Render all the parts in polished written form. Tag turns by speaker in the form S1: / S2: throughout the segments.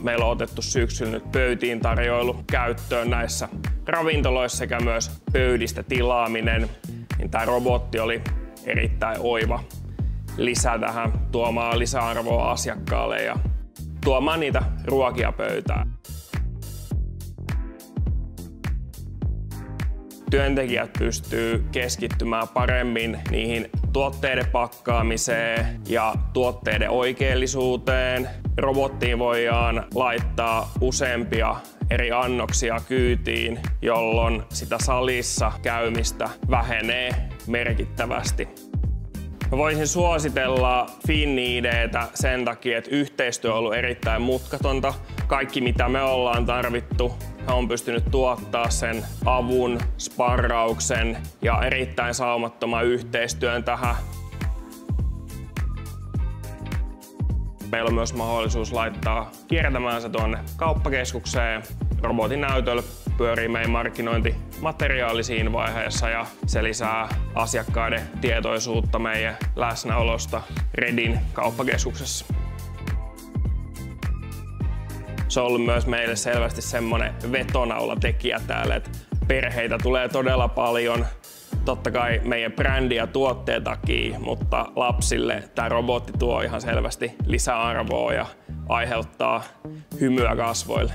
S1: Meillä on otettu syksyllä nyt pöytiin tarjoilu käyttöön näissä ravintoloissa sekä myös pöydistä tilaaminen. Niin tämä robotti oli erittäin oiva lisä tähän, tuomaan lisäarvoa asiakkaalle ja tuomaan niitä ruokia pöytään. Työntekijät pystyy keskittymään paremmin niihin tuotteiden pakkaamiseen ja tuotteiden oikeellisuuteen. Robottiin voidaan laittaa useampia eri annoksia kyytiin, jolloin sitä salissa käymistä vähenee merkittävästi. Mä voisin suositella FinID:tä sen takia, että yhteistyö on ollut erittäin mutkatonta. Kaikki mitä me ollaan tarvittu, he on pystynyt tuottaa sen avun, sparrauksen ja erittäin saumattoman yhteistyön tähän. Meillä on myös mahdollisuus laittaa kiertämään se tuonne kauppakeskukseen. Robotin näytöllä pyörii meidän markkinointimateriaali siinä vaiheessa ja se lisää asiakkaiden tietoisuutta meidän läsnäolosta Redin kauppakeskuksessa. Se on ollut myös meille selvästi semmoinen vetonaulatekijä täällä, että perheitä tulee todella paljon. Totta kai meidän brändi ja tuotteen takia, mutta lapsille tämä robotti tuo ihan selvästi lisäarvoa ja aiheuttaa hymyä kasvoille.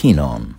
S2: Kinon.